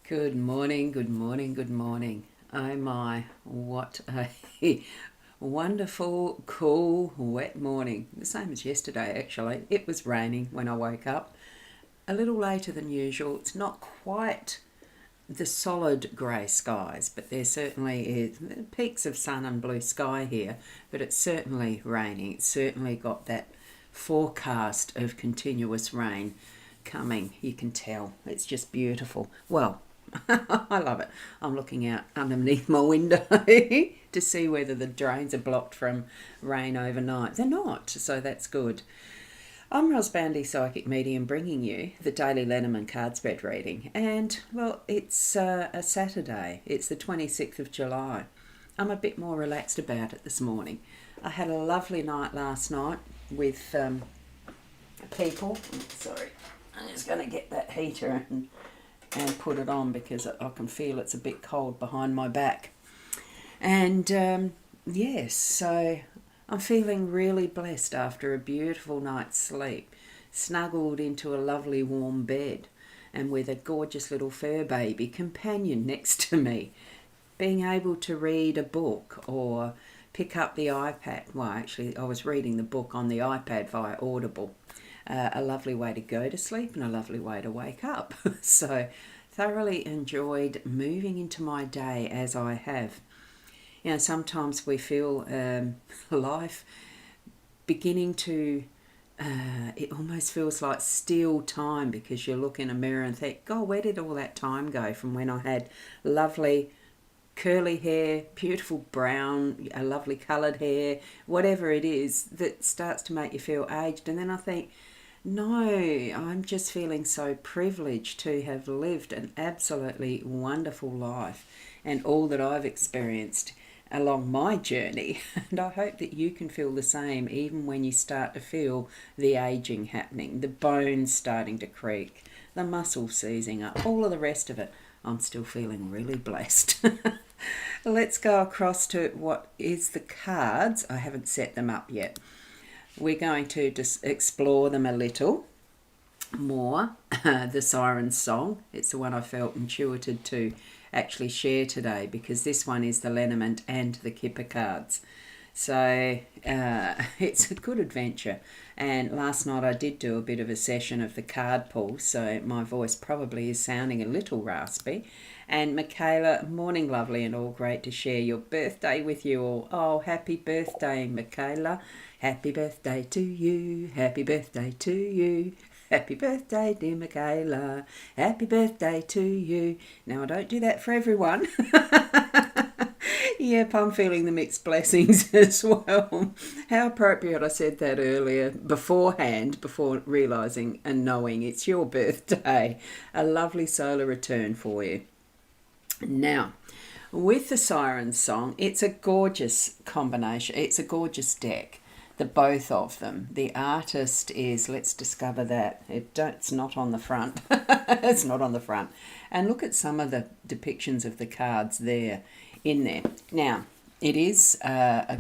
Good morning, good morning, good morning. Oh my, what a wonderful, cool, wet morning. The same as yesterday, actually. It was raining when I woke up. A little later than usual. It's not quite the solid grey skies, but there certainly is peaks of sun and blue sky here, but it's certainly raining. It's certainly got that forecast of continuous rain coming. You can tell. It's just beautiful. Well, I love it. I'm looking out underneath my window to see whether the drains are blocked from rain overnight. They're not, so that's good. I'm Ros Bandy, Psychic Medium, bringing you the daily Lenormand card spread reading. And, well, it's a Saturday. It's the 26th of July. I'm a bit more relaxed about it this morning. I had a lovely night last night with people. Sorry, I'm just going to get that heater and put it on because I can feel it's a bit cold behind my back. And yes, so I'm feeling really blessed after a beautiful night's sleep, snuggled into a lovely warm bed and with a gorgeous little fur baby companion next to me, being able to read a book or pick up the iPad. Well, actually, I was reading the book on the iPad via Audible. A lovely way to go to sleep and a lovely way to wake up. So thoroughly enjoyed moving into my day as I have. You know, sometimes we feel life beginning to, it almost feels like steal time because you look in a mirror and think, God, where did all that time go from when I had lovely curly hair, beautiful brown, a lovely coloured hair, whatever it is that starts to make you feel aged. And then I think, no, I'm just feeling so privileged to have lived an absolutely wonderful life and all that I've experienced along my journey. And I hope that you can feel the same even when you start to feel the aging happening, the bones starting to creak, the muscles seizing up, all of the rest of it. I'm still feeling really blessed. Let's go across to what is the cards. I haven't set them up yet. We're going to just explore them a little more. The Siren Song, it's the one I felt intuited to actually share today because this one is the Lenormand and the Kipper cards. So it's a good adventure. And last night I did do a bit of a session of the card pull, so my voice probably is sounding a little raspy. And Michaela, morning lovely and all, great to share your birthday with you all. Oh, happy birthday, Michaela. Happy birthday to you. Happy birthday to you. Happy birthday, dear Michaela. Happy birthday to you. Now, I don't do that for everyone. Yep, I'm feeling the mixed blessings as well. How appropriate I said that earlier beforehand, before realising and knowing it's your birthday. A lovely solar return for you. Now, with the Siren Song, it's a gorgeous combination. It's a gorgeous deck, the both of them. The artist is, let's discover that. It's not on the front. It's not on the front. And look at some of the depictions of the cards there, in there. Now, it is a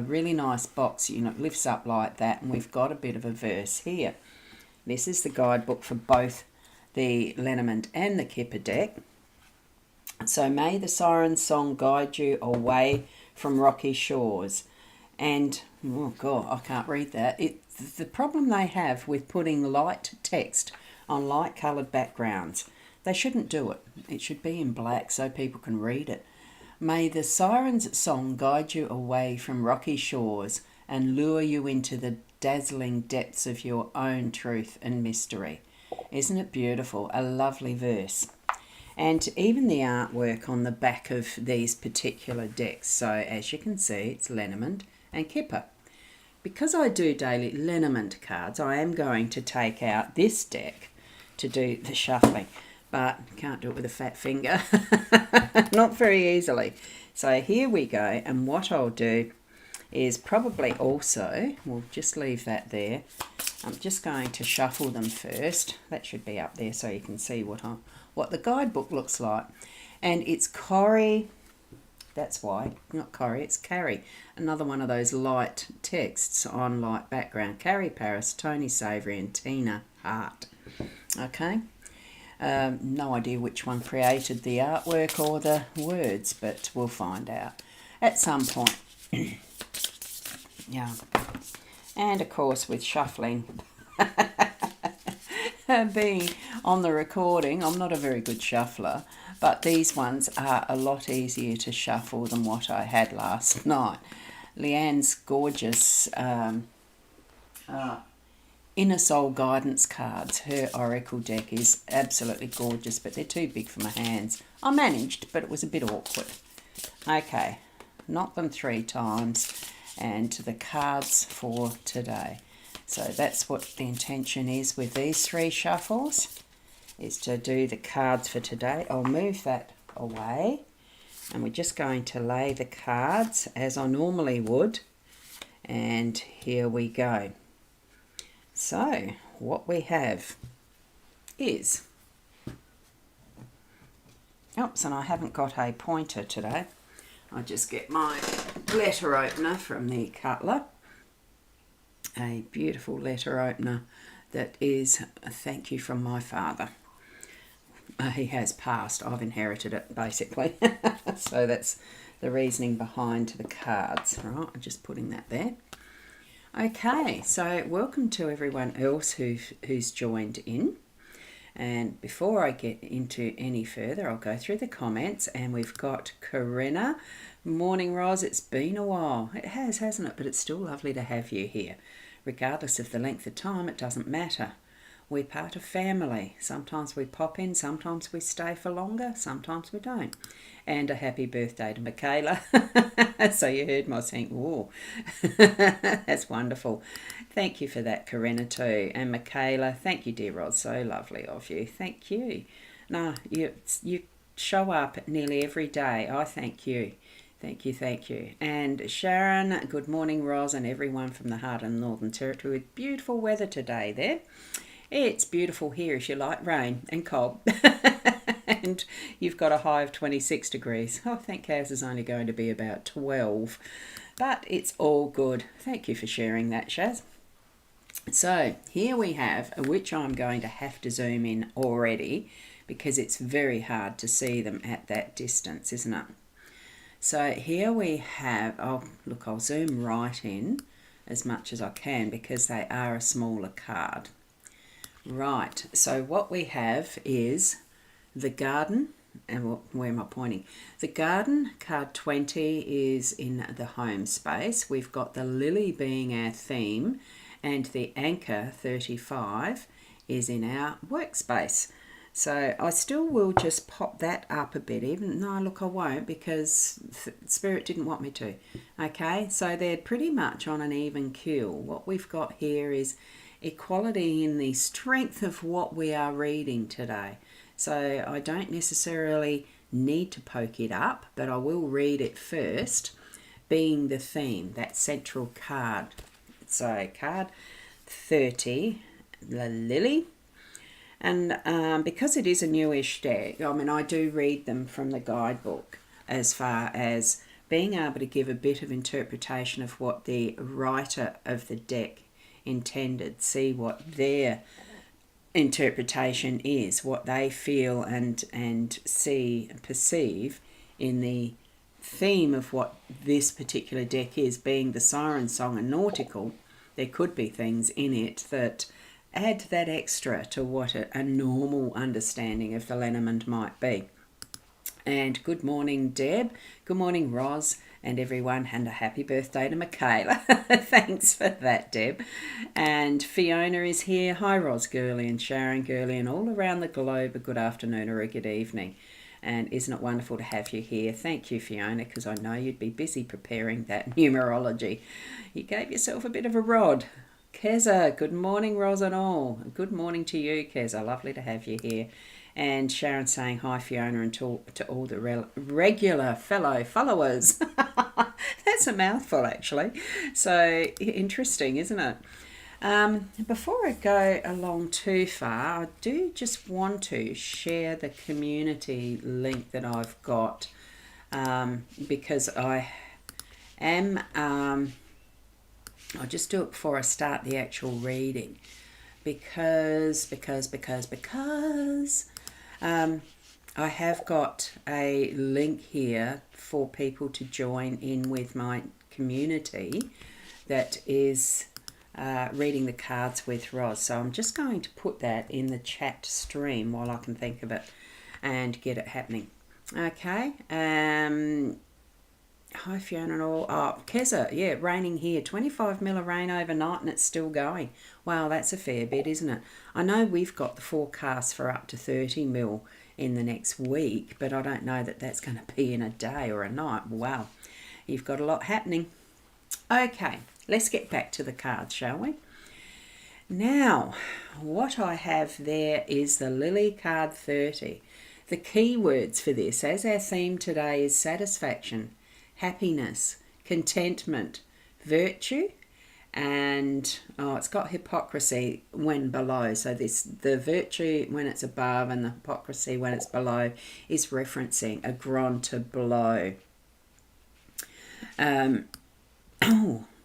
really nice box. You know, it lifts up like that, and we've got a bit of a verse here. This is the guidebook for both the Lenormand and the Kipper deck. So may the Siren Song guide you away from rocky shores. And, oh God, I can't read that. The problem they have with putting light text on light coloured backgrounds, they shouldn't do it. It should be in black so people can read it. May the Siren's song guide you away from rocky shores and lure you into the dazzling depths of your own truth and mystery. Isn't it beautiful? A lovely verse. And even the artwork on the back of these particular decks. So as you can see, it's Lenormand and Kipper. Because I do daily Lenormand cards, I am going to take out this deck to do the shuffling. But can't do it with a fat finger. Not very easily. So here we go. And what I'll do is probably also, we'll just leave that there. I'm just going to shuffle them first. That should be up there so you can see what the guidebook looks like. And it's Corrie, that's why, not Corrie, it's Carrie. Another one of those light texts on light background. Carrie Paris, Tony Savory and Tina Hart. Okay. No idea which one created the artwork or the words, but we'll find out at some point. Yeah. And of course, with shuffling being on the recording, I'm not a very good shuffler, but these ones are a lot easier to shuffle than what I had last night. Leanne's gorgeous Inner Soul Guidance cards. Her Oracle deck is absolutely gorgeous, but they're too big for my hands. I managed, but it was a bit awkward. Okay, knock them 3 times, and the cards for today. So that's what the intention is with these 3 shuffles, is to do the cards for today. I'll move that away, and we're just going to lay the cards as I normally would. And here we go. So what we have is, oops, and I haven't got a pointer today. I'll just get my letter opener from the Cutler. A beautiful letter opener that is a thank you from my father. He has passed. I've inherited it, basically. So that's the reasoning behind the cards. Right, I'm just putting that there. Okay, so welcome to everyone else who's joined in. And before I get into any further, I'll go through the comments, and we've got Corinna. Morning, Roz. It's been a while. It has, hasn't it? But it's still lovely to have you here. Regardless of the length of time, it doesn't matter. We're part of family. Sometimes we pop in, sometimes we stay for longer, sometimes we don't. And a happy birthday to Michaela. So you heard my saying, oh, that's wonderful. Thank you for that, Corinna, too. And Michaela, thank you, dear Rod. So lovely of you. Thank you. No, you show up nearly every day. I thank you. Thank you, thank you. And Sharon, good morning, Roz, and everyone from the Heart and Northern Territory, with beautiful weather today there. It's beautiful here if you like rain and cold. And you've got a high of 26 degrees. I think ours is only going to be about 12. But it's all good. Thank you for sharing that, Shaz. So here we have, which I'm going to have to zoom in already because it's very hard to see them at that distance, isn't it? So here we have, oh look, I'll zoom right in as much as I can because they are a smaller card. Right, so what we have is the garden, and where am I pointing? The garden, card 20, is in the home space. We've got the lily being our theme, and the anchor, 35, is in our workspace. So I still will just pop that up a bit, even, no, look, I won't because Spirit didn't want me to. Okay, so they're pretty much on an even keel. What we've got here is equality in the strength of what we are reading today. So I don't necessarily need to poke it up, but I will read it first, being the theme, that central card. So card 30, the lily. And because it is a newish deck, I mean, I do read them from the guidebook as far as being able to give a bit of interpretation of what the writer of the deck intended, see what their interpretation is, what they feel and see and perceive in the theme of what this particular deck is, being the Siren Song and Nautical. There could be things in it that add that extra to what a normal understanding of the Lenormand might be. And good morning, Deb. Good morning, Roz, and everyone, and a happy birthday to Michaela. Thanks for that, Deb. And Fiona is here. Hi, Roz Gurley and Sharon Gurley, and all around the globe, a good afternoon or a good evening. And isn't it wonderful to have you here? Thank you, Fiona, because I know you'd be busy preparing that numerology. You gave yourself a bit of a rod. Keza, good morning, Roz and all. Good morning to you, Keza. Lovely to have you here. And Sharon saying hi, Fiona, and to all the regular fellow followers. That's a mouthful, actually. So interesting, isn't it? Before I go along too far, I do just want to share the community link that I've got because I am... I'll just do it before I start the actual reading because I have got a link here for people to join in with my community that is reading the cards with Roz. So I'm just going to put that in the chat stream while I can think of it and get it happening. Okay. Hi Fiona and all. Oh, Keza, yeah, raining here. 25 mil of rain overnight and it's still going. Wow, that's a fair bit, isn't it? I know we've got the forecast for up to 30 mil in the next week, but I don't know that that's going to be in a day or a night. Wow, you've got a lot happening. Okay, let's get back to the cards, shall we? Now, what I have there is the Lily card 30. The key words for this, as our theme today is satisfaction, happiness, contentment, virtue, and it's got hypocrisy when below. So the virtue when it's above and the hypocrisy when it's below is referencing a ground to blow.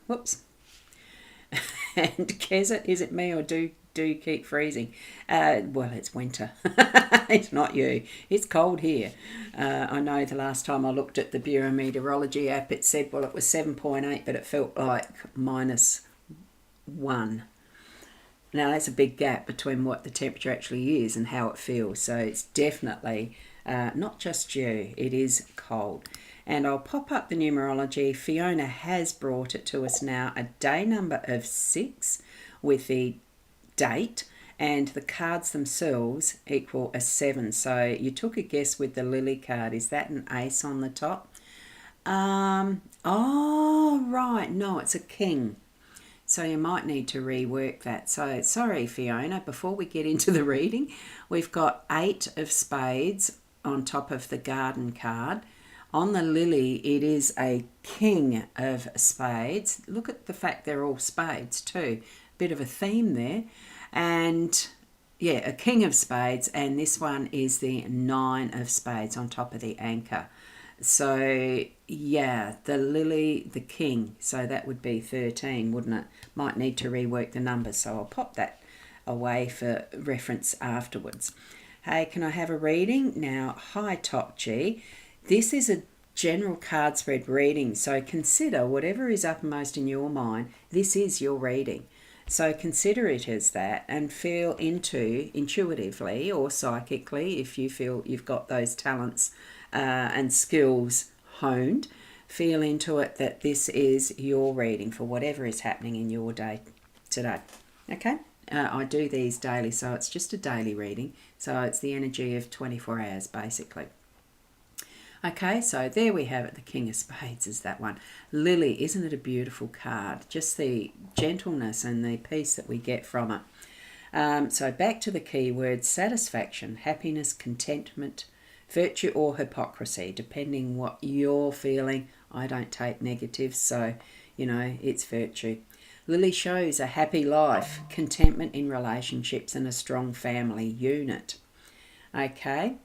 Whoops. And Keza, is it me or do keep freezing? Well, it's winter. It's not you. It's cold here. I know the last time I looked at the Bureau Meteorology app, it said, well, it was 7.8, but it felt like -1. Now, that's a big gap between what the temperature actually is and how it feels. So it's definitely not just you. It is cold. And I'll pop up the numerology. Fiona has brought it to us now, a day number of 6 with the date, and the cards themselves equal a 7. So you took a guess with the Lily card. Is that an ace on the top? Oh, right. No, it's a king. So you might need to rework that. So sorry, Fiona, before we get into the reading, we've got 8 of spades on top of the garden card. On the Lily, it is a king of spades. Look at the fact they're all spades too. Bit of a theme there. And yeah, a king of spades. And this one is the 9 of spades on top of the anchor. So yeah, the Lily, the king. So that would be 13, wouldn't it? Might need to rework the numbers. So I'll pop that away for reference afterwards. Hey, can I have a reading? Now, hi Top G. This is a general card spread reading, so consider whatever is uppermost in your mind, this is your reading. So consider it as that and feel into, intuitively or psychically, if you feel you've got those talents and skills honed, feel into it that this is your reading for whatever is happening in your day today. Okay? I do these daily, so it's just a daily reading. So it's the energy of 24 hours, basically. Okay, so there we have it. The King of Spades is that one. Lily, isn't it a beautiful card? Just the gentleness and the peace that we get from it. So back to the key words, satisfaction, happiness, contentment, virtue or hypocrisy, depending what you're feeling. I don't take negatives, so, it's virtue. Lily shows a happy life, contentment in relationships and a strong family unit. Okay.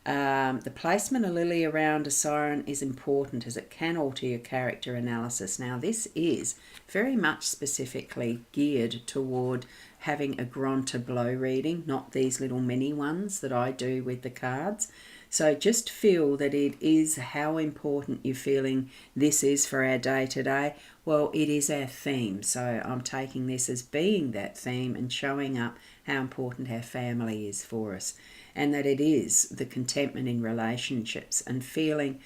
The placement of Lily around a siren is important as it can alter your character analysis. Now, this is very much specifically geared toward having a grand tableau reading, not these little mini ones that I do with the cards. So just feel that it is how important you're feeling this is for our day today. Well, it is our theme. So I'm taking this as being that theme and showing up how important our family is for us. And that it is the contentment in relationships and feeling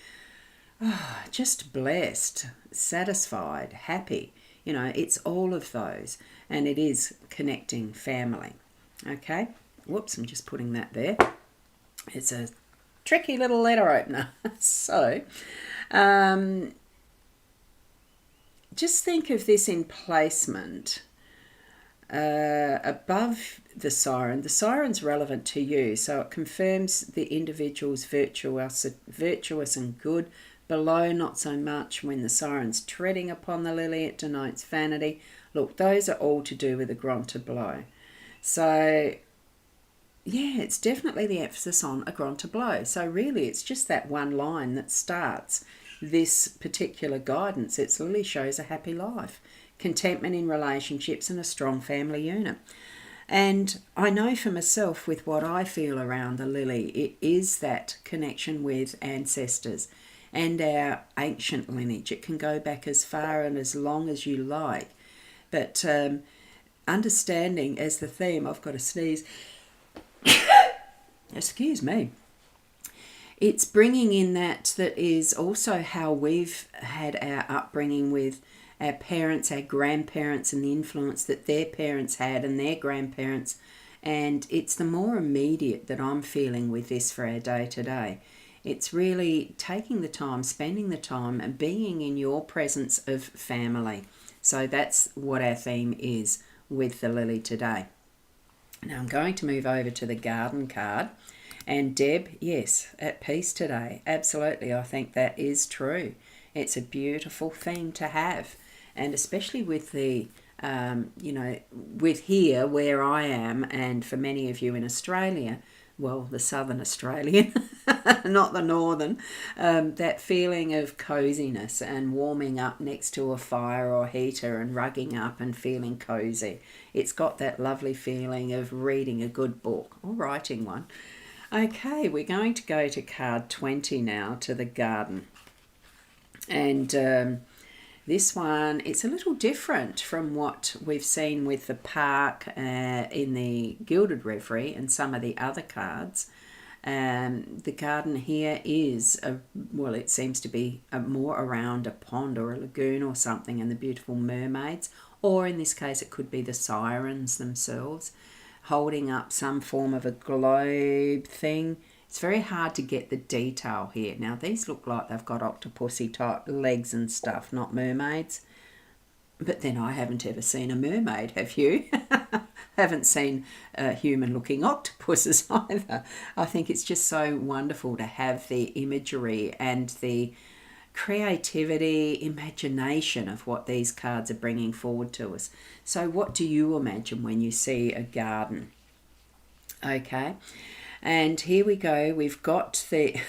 just blessed, satisfied, happy. It's all of those. And it is connecting family. Okay? Whoops, I'm just putting that there. It's a tricky little letter opener. So, just think of this in placement. Above the siren, the siren's relevant to you, so it confirms the individual's virtuous and good. Below, not so much. When the siren's treading upon the lily, it denotes vanity. Look, those are all to do with the grand tableau. So, yeah, it's definitely the emphasis on a grand tableau. So really, it's just that one line that starts this particular guidance. It's Lily shows a happy life, contentment in relationships and a strong family unit. And I know for myself, with what I feel around the lily, it is that connection with ancestors and our ancient lineage. It can go back as far and as long as you like. But understanding as the theme, I've got to sneeze, excuse me, it's bringing in that is also how we've had our upbringing with our parents, our grandparents, and the influence that their parents had and their grandparents. And it's the more immediate that I'm feeling with this for our day to day. It's really taking the time, spending the time, and being in your presence of family. So that's what our theme is with the lily today. Now I'm going to move over to the garden card. And Deb, yes, at peace today. Absolutely, I think that is true. It's a beautiful theme to have. And especially with the, with here where I am, and for many of you in Australia, well, the southern Australian, not the northern, that feeling of coziness and warming up next to a fire or heater and rugging up and feeling cozy. It's got that lovely feeling of reading a good book or writing one. Okay, we're going to go to card 20 now, to the garden. And this one, it's a little different from what we've seen with the park in the Gilded Reverie and some of the other cards. The garden here is, it seems to be more around a pond or a lagoon or something, and the beautiful mermaids, or in this case it could be the sirens themselves, holding up some form of a globe thing. It's very hard to get the detail here. Now these look like they've got octopusy type legs and stuff, not mermaids. But then I haven't ever seen a mermaid, have you? Haven't seen human looking octopuses either. I think it's just so wonderful to have the imagery and the creativity, imagination of what these cards are bringing forward to us. So what do you imagine when you see a garden? Okay, and here we go. We've got the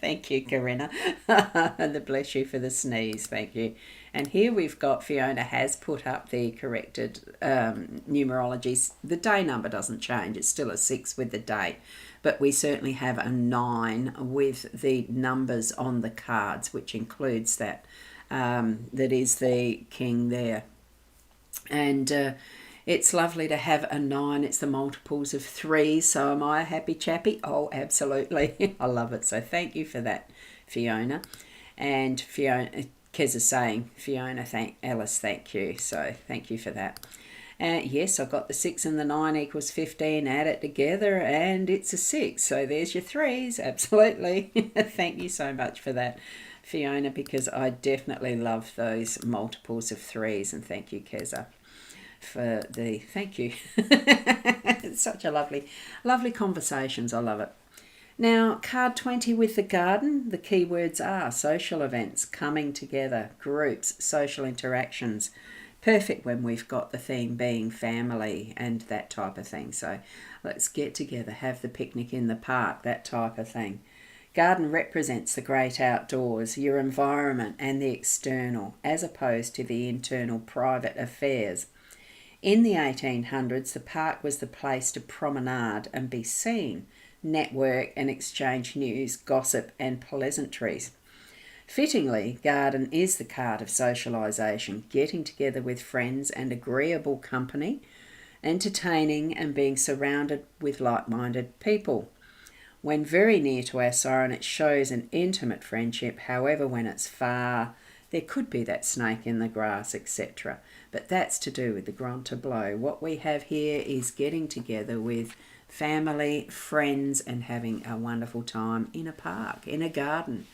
thank you, Corinna. And the bless you for the sneeze, thank you. And here we've got, Fiona has put up the corrected numerology. The day number doesn't change, it's still a 6 with the date, but we certainly have a 9 with the numbers on the cards, which includes that. That is the king there. And it's lovely to have a 9. It's the multiples of 3. So am I a happy chappy? Oh, absolutely. I love it. So thank you for that, Fiona. And Fiona, Kez is saying, Fiona, Alice, thank you. So thank you for that. Yes, I've got the 6 and the 9 equals 15. Add it together and it's a 6. So there's your 3s. Absolutely. Thank you so much for that, Fiona, because I definitely love those multiples of 3s. And thank you, Keza, for the thank you. It's such a lovely conversations. I love it. Now, card 20 with the garden, the keywords are social events, coming together, groups, social interactions. Perfect when we've got the theme being family and that type of thing. So let's get together, have the picnic in the park, that type of thing. Garden represents the great outdoors, your environment and the external, as opposed to the internal private affairs. In the 1800s, the park was the place to promenade and be seen, network and exchange news, gossip and pleasantries. Fittingly, garden is the card of socialisation, getting together with friends and agreeable company, entertaining and being surrounded with like-minded people. When very near to our siren, it shows an intimate friendship. However, when it's far, there could be that snake in the grass, etc. But that's to do with the grand tableau. What we have here is getting together with family, friends, and having a wonderful time in a park, in a garden,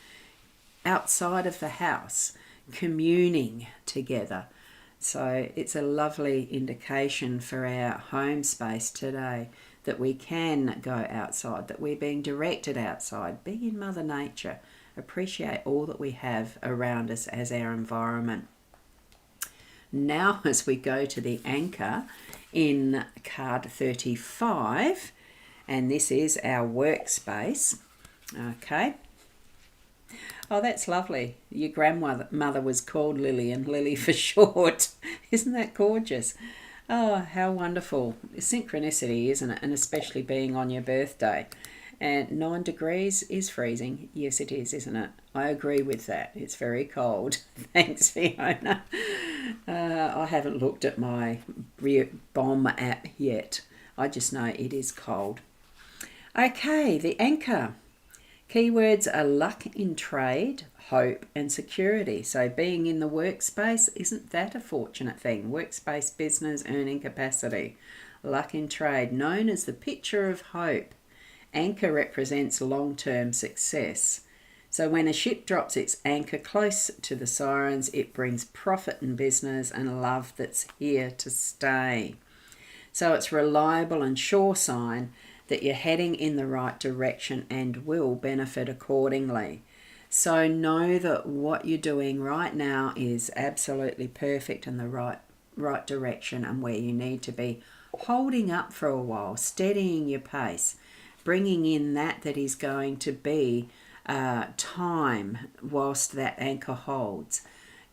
outside of the house, communing together. So it's a lovely indication for our home space today that we can go outside, that we're being directed outside, be in Mother Nature, appreciate all that we have around us as our environment. Now, as we go to the anchor in card 35, and this is our workspace. Okay. Oh, that's lovely. Your grandmother was called Lily, and Lily for short. Isn't that gorgeous? Oh, how wonderful. Synchronicity, isn't it? And especially being on your birthday. And 9 degrees is freezing. Yes, it is, isn't it? I agree with that. It's very cold. Thanks, Fiona. I haven't looked at my bomb app yet. I just know it is cold. Okay, the anchor. Keywords are luck in trade, hope, and security. So being in the workspace, isn't that a fortunate thing? Workspace, business, earning capacity. Luck in trade, known as the picture of hope. Anchor represents long-term success. So when a ship drops its anchor close to the sirens, it brings profit in business and love that's here to stay. So it's reliable and sure sign that you're heading in the right direction and will benefit accordingly. So know that what you're doing right now is absolutely perfect in the right direction and where you need to be. Holding up for a while, steadying your pace, bringing in that is going to be time whilst that anchor holds.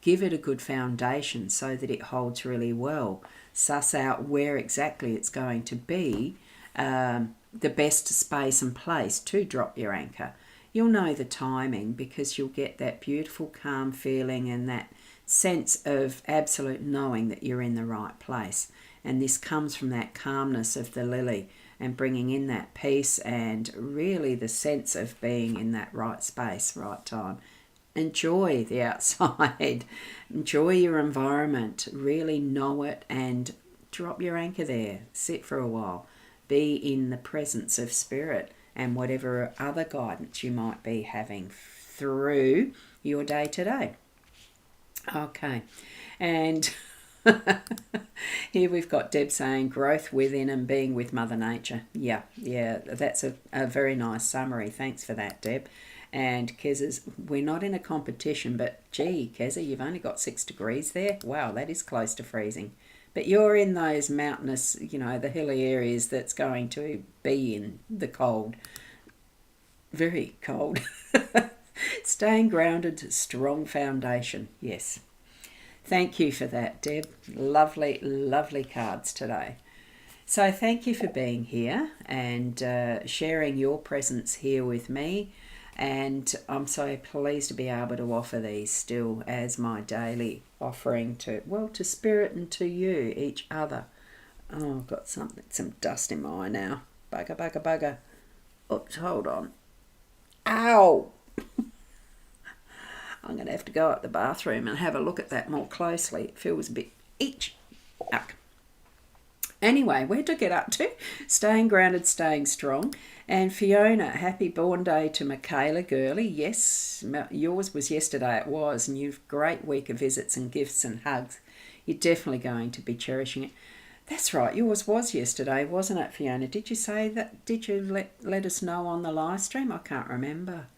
Give it a good foundation so that it holds really well. Suss out where exactly it's going to be the best space and place to drop your anchor. You'll know the timing because you'll get that beautiful calm feeling and that sense of absolute knowing that you're in the right place. And this comes from that calmness of the lily and bringing in that peace and really the sense of being in that right space, right time. Enjoy the outside. Enjoy your environment. Really know it and drop your anchor there. Sit for a while. Be in the presence of spirit and whatever other guidance you might be having through your day today. Okay. And here we've got Deb saying growth within and being with Mother Nature. Yeah, that's a very nice summary. Thanks for that, Deb. And Kez's, we're not in a competition, but gee, Keza, you've only got 6 degrees there. Wow, that is close to freezing. But you're in those mountainous, the hilly areas that's going to be in the cold. Very cold. Staying grounded, strong foundation. Yes. Thank you for that, Deb. Lovely, lovely cards today. So thank you for being here and sharing your presence here with me. And I'm so pleased to be able to offer these still as my daily offering to Spirit and to you, each other. Oh, I've got some dust in my eye now. Bugger, bugger, bugger. Oops, hold on. Ow! I'm going to have to go up the bathroom and have a look at that more closely. It feels a bit itch. Yuck. Anyway, where'd I get up to? Staying grounded, staying strong. And Fiona, happy born day to Michaela Gurley. Yes, yours was yesterday, it was. And you've a great week of visits and gifts and hugs. You're definitely going to be cherishing it. That's right, yours was yesterday, wasn't it, Fiona? Did you say that? Did you let us know on the live stream? I can't remember.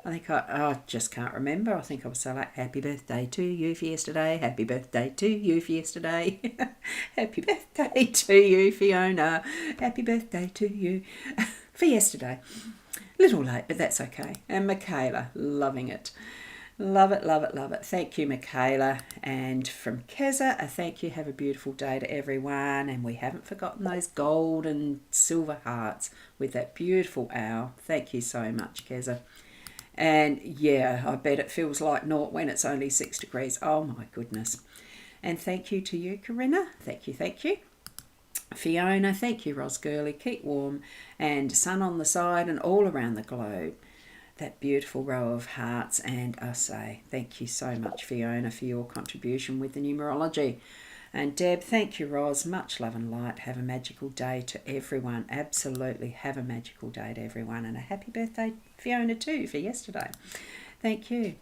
I just can't remember. I think I was so like, happy birthday to you for yesterday. Happy birthday to you for yesterday. Happy birthday to you, Fiona. Happy birthday to you for yesterday. A little late, but that's okay. And Michaela, loving it. Love it, love it, love it. Thank you, Michaela. And from Keza, a thank you. Have a beautiful day to everyone. And we haven't forgotten those gold and silver hearts with that beautiful owl. Thank you so much, Keza. And yeah, I bet it feels like naught when it's only 6 degrees. Oh my goodness. And thank you to you, Corinna. Thank you, thank you. Fiona, thank you, Ros Gurley. Keep warm and sun on the side and all around the globe. That beautiful row of hearts. And I say thank you so much, Fiona, for your contribution with the numerology. And Deb, thank you, Ros. Much love and light. Have a magical day to everyone. Absolutely have a magical day to everyone. And a happy birthday, Fiona, too, for yesterday. Thank you.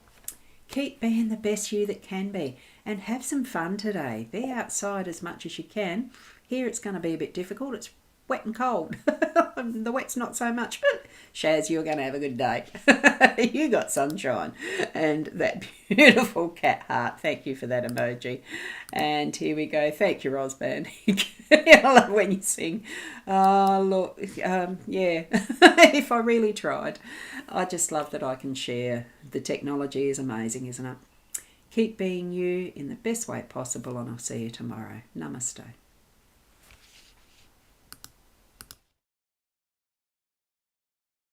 Keep being the best you that can be. And have some fun today. Be outside as much as you can. Here it's going to be a bit difficult. It's wet and cold. The wet's not so much, but Shaz, you're going to have a good day. You got sunshine. And that beautiful cat heart. Thank you for that emoji. And here we go. Thank you, Rosband. I love when you sing. Oh, look, yeah, if I really tried. I just love that I can share. The technology is amazing, isn't it? Keep being you in the best way possible, and I'll see you tomorrow. Namaste.